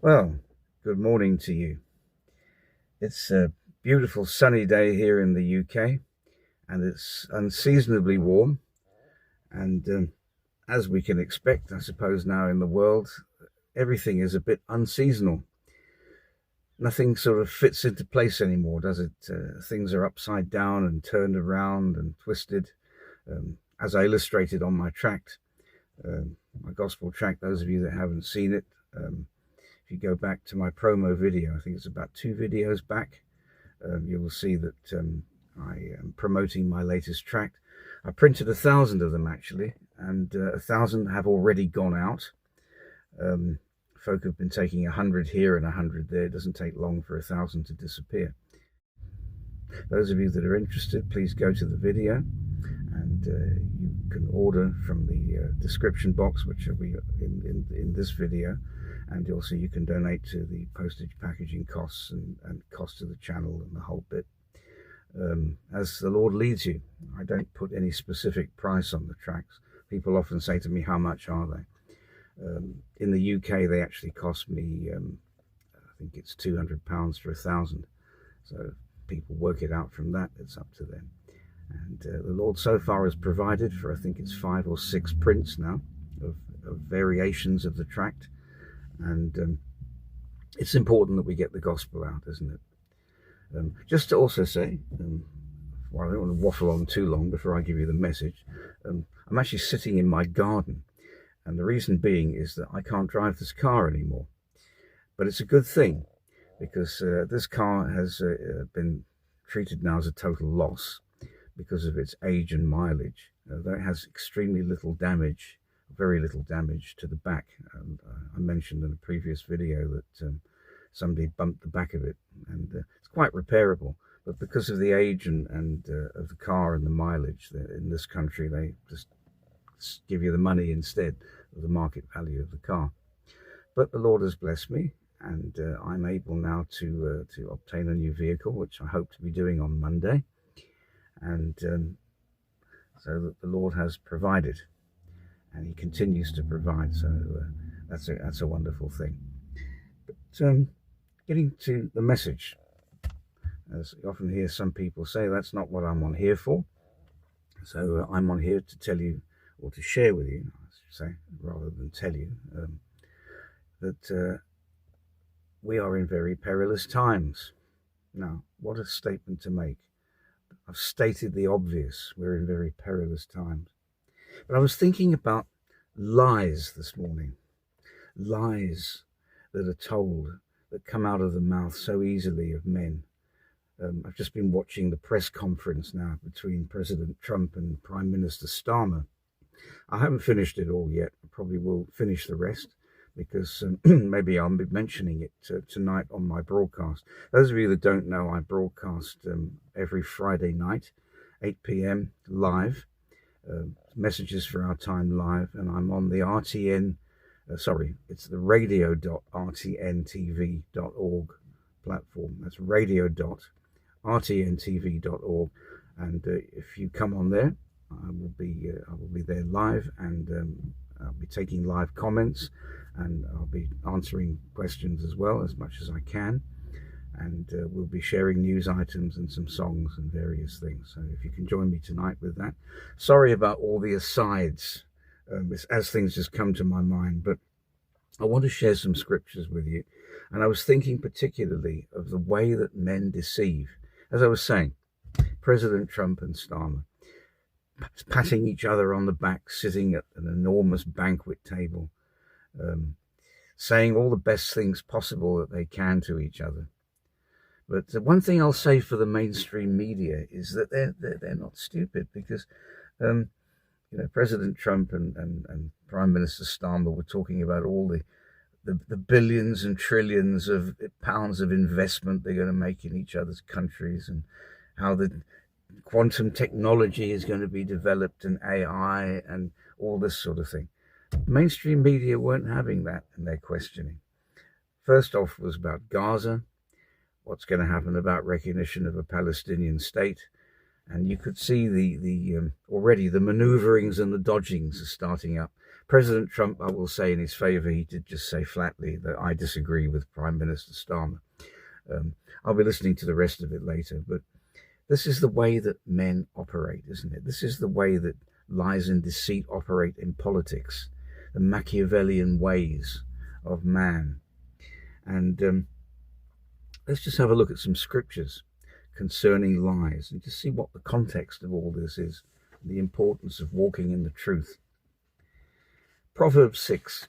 Well, good morning to you. It's a beautiful sunny day here in the UK, and it's unseasonably warm. And as we can expect, I suppose, now in the world, everything is a bit unseasonal. Nothing sort of fits into place anymore, does it? Things are upside down and turned around and twisted, as I illustrated on my tract, my gospel tract. Those of you that haven't seen it, if you go back to my promo video, I think it's about 2 videos back, you will see that I am promoting my latest tract. I printed 1,000 of them actually, and 1,000 have already gone out. Folk have been taking 100 here and 100 there. It doesn't take long for 1,000 to disappear. Those of you that are interested, please go to the video, and you can order from the description box, which will be in this video, and also you can donate to the postage, packaging costs, and cost of the channel and the whole bit, as the Lord leads you. I don't put any specific price on the tracts. People often say to me, how much are they? In the UK, they actually cost me, I think it's £200 for 1,000. So people work it out from that. It's up to them. And the Lord so far has provided for, I think it's 5 or 6 prints now of variations of the tract. And it's important that we get the gospel out, isn't it? Just to also say, well, I don't want to waffle on too long before I give you the message. I'm actually sitting in my garden. And the reason being is that I can't drive this car anymore. But it's a good thing, because this car has been treated now as a total loss because of its age and mileage. Though it has extremely little damage, very little damage to the back. And I mentioned in a previous video that somebody bumped the back of it, and it's quite repairable. But because of the age and of the car and the mileage, in this country they just give you the money instead of the market value of the car. But the Lord has blessed me, and I'm able now to obtain a new vehicle, which I hope to be doing on Monday. And so that the Lord has provided, and he continues to provide. So that's a wonderful thing. But getting to the message, as you often hear some people say, that's not what I'm on here for. So I'm on here to tell you, or to share with you, I should say, rather than tell you, that we are in very perilous times. Now, what a statement to make. I've stated the obvious. We're in very perilous times. But I was thinking about lies this morning. Lies that are told, that come out of the mouth so easily of men. I've just been watching the press conference now between President Trump and Prime Minister Starmer. I haven't finished it all yet. I probably will finish the rest, because maybe I'll be mentioning it tonight on my broadcast. Those of you that don't know, I broadcast every Friday night, 8 p.m. live, Messages for Our Time live, and I'm on the RTN, it's the radio.rtntv.org platform. That's radio.rtntv.org, and if you come on there, I will be there live, and I'll be taking live comments, and I'll be answering questions as well, as much as I can, and we'll be sharing news items and some songs and various things. So if you can join me tonight with that. Sorry about all the asides, as things just come to my mind, but I want to share some scriptures with you. And I was thinking particularly of the way that men deceive. As I was saying, President Trump and Starmer, patting each other on the back, sitting at an enormous banquet table, saying all the best things possible that they can to each other. But the one thing I'll say for the mainstream media is that they're not stupid, because President Trump and Prime Minister Starmer were talking about all the billions and trillions of pounds of investment they're going to make in each other's countries, and how the quantum technology is going to be developed, and AI and all this sort of thing. Mainstream media weren't having that in their questioning. First off was about Gaza, what's going to happen about recognition of a Palestinian state. And you could see already the maneuverings and the dodgings are starting up. President Trump, I will say in his favour, he did just say flatly that I disagree with Prime Minister Starmer. I'll be listening to the rest of it later, but this is the way that men operate, isn't it? This is the way that lies and deceit operate in politics, the Machiavellian ways of man. And let's just have a look at some scriptures concerning lies and just see what the context of all this is, the importance of walking in the truth. Proverbs 6,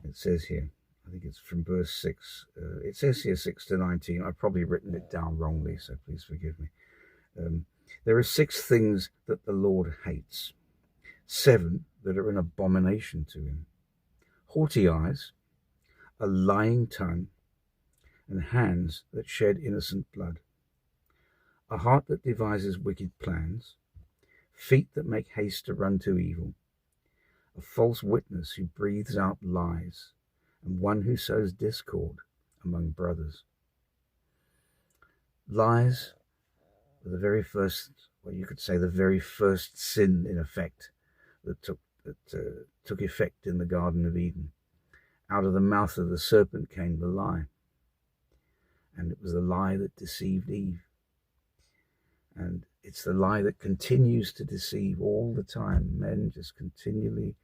it says here, I think it's from verse 6. It says here 6 to 19. I've probably written it down wrongly, so please forgive me. There are 6 things that the Lord hates, 7 that are an abomination to him: haughty eyes, a lying tongue, and hands that shed innocent blood, a heart that devises wicked plans, feet that make haste to run to evil, a false witness who breathes out lies, and one who sows discord among brothers. Lies were the very first, well, you could say the very first sin in effect that took effect in the Garden of Eden. Out of the mouth of the serpent came the lie, and it was the lie that deceived Eve. And it's the lie that continues to deceive all the time. Men just continually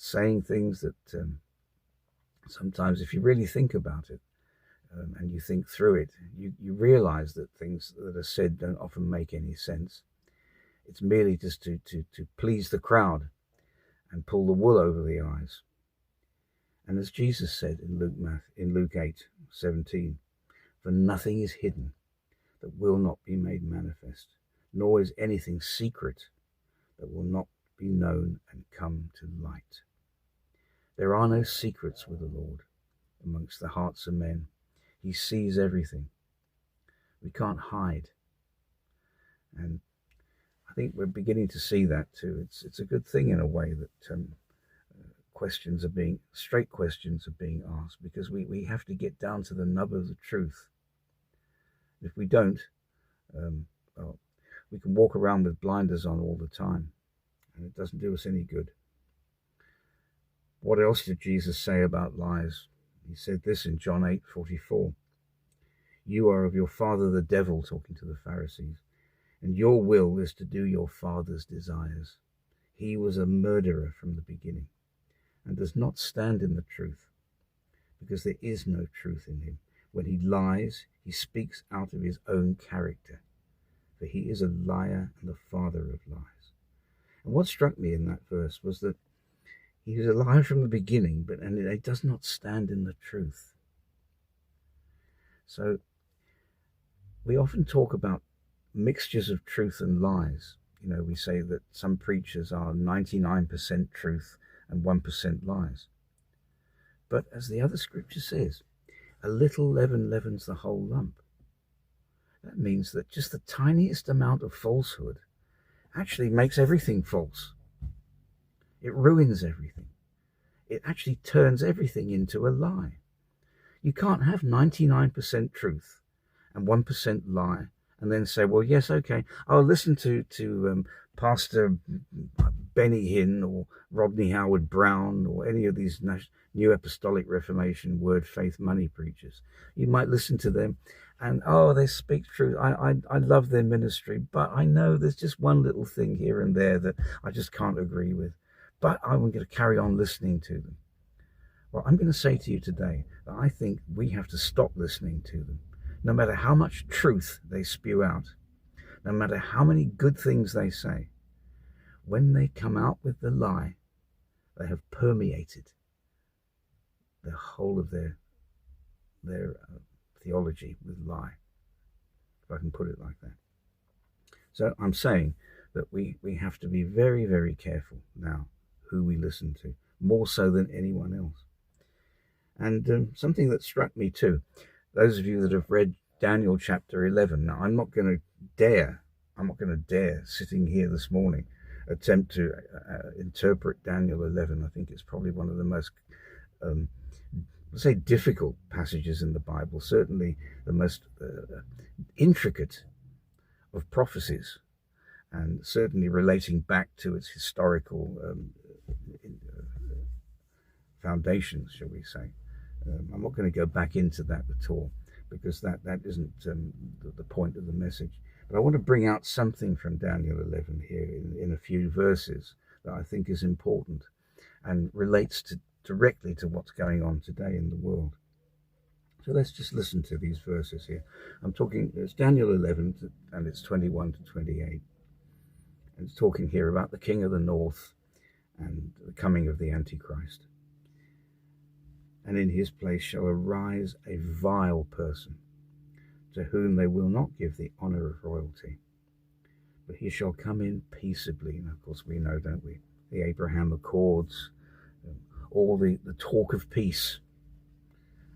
saying things that sometimes, if you really think about it and you think through it, you realize that things that are said don't often make any sense. It's merely just to please the crowd and pull the wool over the eyes. And as Jesus said in Luke 8:17, for nothing is hidden that will not be made manifest, nor is anything secret that will not be known and come to light. There are no secrets with the Lord amongst the hearts of men. He sees everything. We can't hide. And I think we're beginning to see that too. It's a good thing in a way that straight questions are being asked, because we have to get down to the nub of the truth. If we don't, well, we can walk around with blinders on all the time, and it doesn't do us any good. What else did Jesus say about lies? He said this in John 8:44. You are of your father the devil, talking to the Pharisees, and your will is to do your father's desires. He was a murderer from the beginning and does not stand in the truth, because there is no truth in him. When he lies, he speaks out of his own character, for he is a liar and the father of lies. And what struck me in that verse was that he was a liar from the beginning, and he does not stand in the truth. So we often talk about mixtures of truth and lies. You know, we say that some preachers are 99% truth and 1% lies. But as the other scripture says, a little leaven leavens the whole lump. That means that just the tiniest amount of falsehood actually makes everything false. It ruins everything. It actually turns everything into a lie. You can't have 99% truth and 1% lie and then say, well, yes, okay, I'll listen to Pastor Benny Hinn or Rodney Howard Brown or any of these New Apostolic Reformation Word, Faith, Money preachers. You might listen to them and, they speak truth. I love their ministry, but I know there's just one little thing here and there that I just can't agree with. But I'm going to carry on listening to them. Well, I'm going to say to you today that I think we have to stop listening to them. No matter how much truth they spew out, no matter how many good things they say, when they come out with the lie, they have permeated the whole of their theology with lie, if I can put it like that. So I'm saying that we have to be very, very careful now who we listen to, more so than anyone else. And something that struck me too, those of you that have read Daniel chapter 11, now I'm not going to dare, sitting here this morning, attempt to interpret Daniel 11. I think it's probably one of the most, difficult passages in the Bible, certainly the most intricate of prophecies, and certainly relating back to its historical foundations, shall we say. I'm not going to go back into that at all, because that isn't the point of the message. But I want to bring out something from Daniel 11 here in a few verses that I think is important and relates directly to what's going on today in the world. So let's just listen to these verses here. It's Daniel 11, and it's 21 to 28. And it's talking here about the king of the north and the coming of the Antichrist. And in his place shall arise a vile person, to whom they will not give the honor of royalty, but he shall come in peaceably. And of course we know, don't we, the Abraham Accords, all the talk of peace.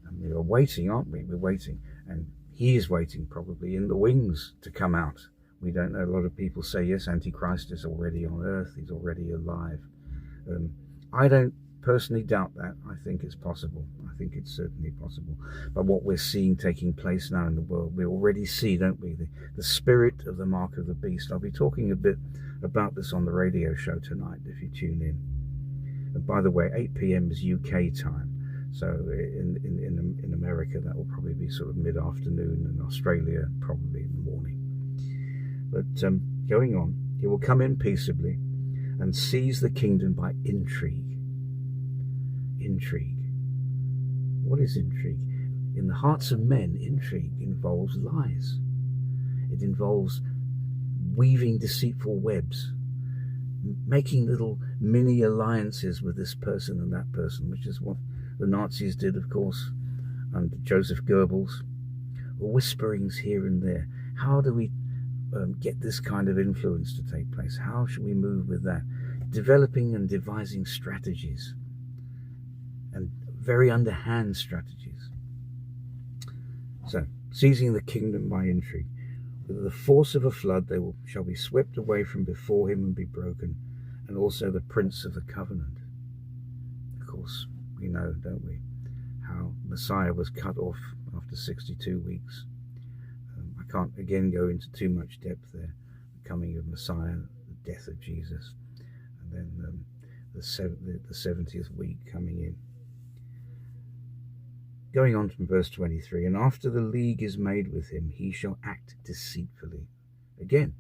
And we are waiting, aren't we? We're waiting. And he is waiting probably in the wings to come out. We don't know. A lot of people say, yes, Antichrist is already on earth. He's already alive. I don't personally doubt that. I think it's possible. I think it's certainly possible. But what we're seeing taking place now in the world, we already see, don't we, the spirit of the mark of the beast. I'll be talking a bit about this on the radio show tonight if you tune in. And by the way, 8 p.m. is UK time. So in America, that will probably be sort of mid-afternoon, and Australia probably in the morning. But going on, he will come in peaceably and seize the kingdom by intrigue. Intrigue. What is intrigue? In the hearts of men, intrigue involves lies. It involves weaving deceitful webs, making little mini alliances with this person and that person, which is what the Nazis did, of course, under Joseph Goebbels. Whisperings here and there. How do we get this kind of influence to take place? How should we move with that? Developing and devising strategies, and very underhand strategies. So, seizing the kingdom by intrigue. With the force of a flood they shall be swept away from before him and be broken, and also the prince of the covenant. Of course, we know, don't we, how Messiah was cut off after 62 weeks. I can't again go into too much depth there. The coming of Messiah, the death of Jesus, and then the 70th week coming in. Going on from verse 23, and after the league is made with him, he shall act deceitfully. Again,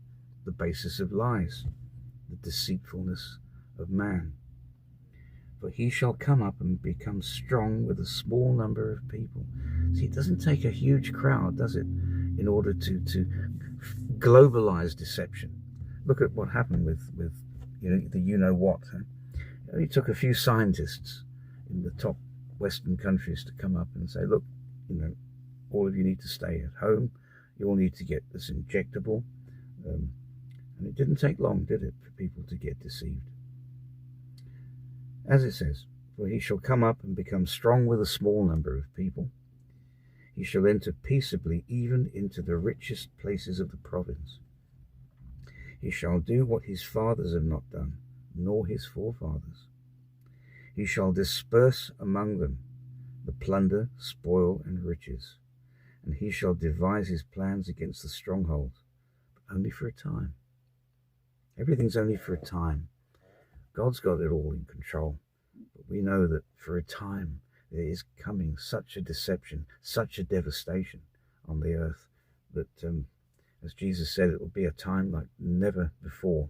the basis of lies, the deceitfulness of man. For he shall come up and become strong with a small number of people. See, it doesn't take a huge crowd, does it, in order to globalize deception. Look at what happened with the you-know-what. It only took a few scientists in the top Western countries to come up and say, look, all of you need to stay at home. You all need to get this injectable. And it didn't take long, did it, for people to get deceived? As it says, for he shall come up and become strong with a small number of people. He shall enter peaceably even into the richest places of the province. He shall do what his fathers have not done, nor his forefathers. He shall disperse among them the plunder, spoil, and riches, and he shall devise his plans against the strongholds, but only for a time. Everything's only for a time. God's got it all in control, but we know that for a time there is coming such a deception, such a devastation on the earth that, as Jesus said, it will be a time like never before,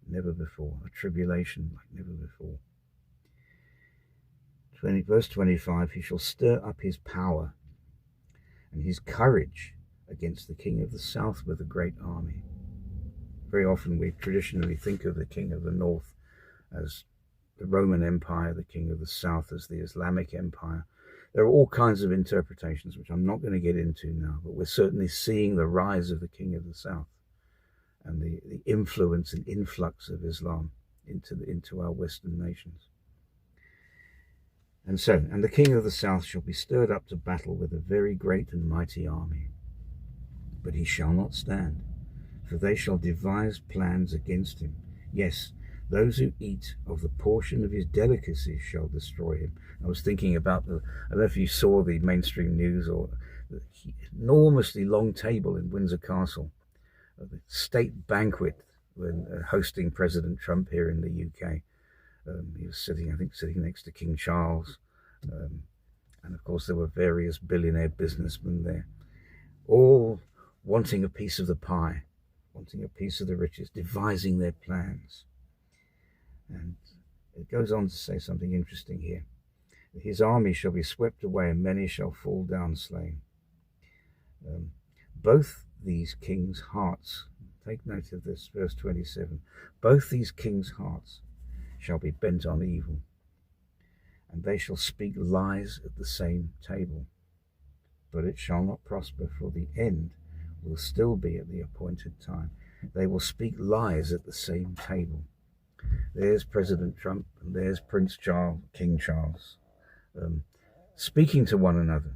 a tribulation like never before. Verse 25, he shall stir up his power and his courage against the king of the south with a great army. Very often we traditionally think of the king of the north as the Roman Empire, the king of the south as the Islamic Empire. There are all kinds of interpretations, which I'm not going to get into now, but we're certainly seeing the rise of the king of the south and the influence and influx of Islam into our Western nations. And the king of the south shall be stirred up to battle with a very great and mighty army. But he shall not stand, for they shall devise plans against him. Yes, those who eat of the portion of his delicacies shall destroy him. I was thinking about I don't know if you saw the mainstream news or the enormously long table in Windsor Castle, the state banquet when hosting President Trump here in the UK. He was sitting next to King Charles. And of course, there were various billionaire businessmen there, all wanting a piece of the pie, wanting a piece of the riches, devising their plans. And it goes on to say something interesting here. His army shall be swept away, and many shall fall down slain. Both these kings' hearts, take note of this, verse 27, both these kings' hearts shall be bent on evil, and they shall speak lies at the same table. But it shall not prosper, for the end will still be at the appointed time. They will speak lies at the same table. There's President Trump, and there's Prince Charles, King Charles, speaking to one another.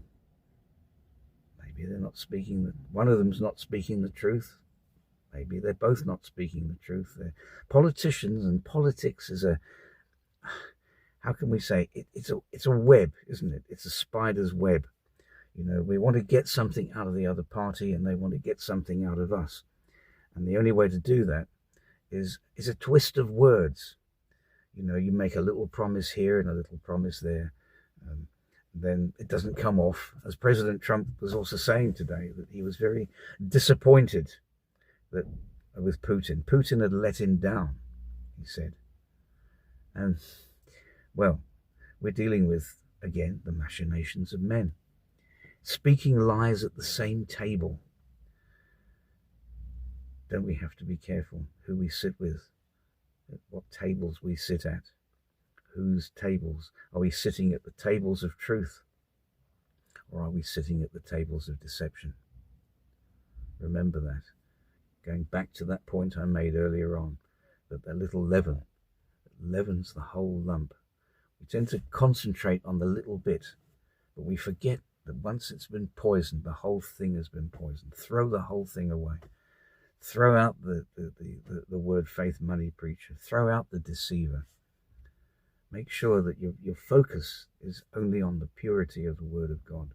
Maybe they're not speaking, one of them's not speaking the truth. Maybe they're both not speaking the truth. They're politicians, and politics is how can we say, it's a web, isn't it? It's a spider's web. You know, we want to get something out of the other party, and they want to get something out of us. And the only way to do that is a twist of words. You know, you make a little promise here and a little promise there. Then it doesn't come off. As President Trump was also saying today, that he was very disappointed that with Putin. Putin had let him down, he said. And, well, we're dealing with, again, the machinations of men. Speaking lies at the same table. Don't we have to be careful who we sit with, what tables we sit at? Whose tables? Are we sitting at the tables of truth, or are we sitting at the tables of deception? Remember that. Going back to that point I made earlier on, that the little leaven leavens the whole lump. We tend to concentrate on the little bit, but we forget that once it's been poisoned, the whole thing has been poisoned. Throw the whole thing away. Throw out the word faith money preacher. Throw out the deceiver. Make sure that your focus is only on the purity of the Word of God.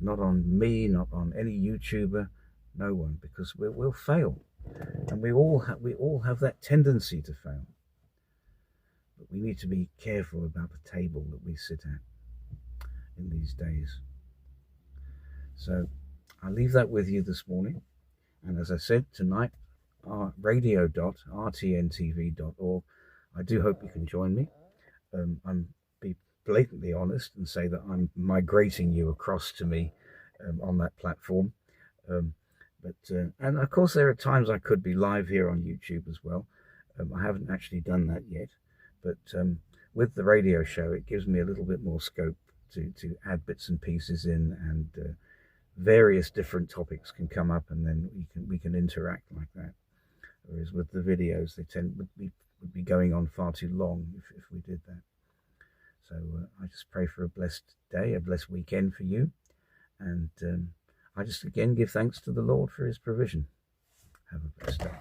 Not on me, not on any YouTuber, no one, because we'll fail. And we all have that tendency to fail. But we need to be careful about the table that we sit at in these days. So I'll leave that with you this morning. And as I said, tonight, radio.rtntv.org. I do hope you can join me. I'm be blatantly honest and say that I'm migrating you across to me on that platform. And of course, there are times I could be live here on YouTube as well. I haven't actually done that yet, but with the radio show, it gives me a little bit more scope to add bits and pieces in, and various different topics can come up, and then we can interact like that. Whereas with the videos, they would be going on far too long if we did that. So I just pray for a blessed day, a blessed weekend for you. And I just again give thanks to the Lord for his provision. Have a blessed day.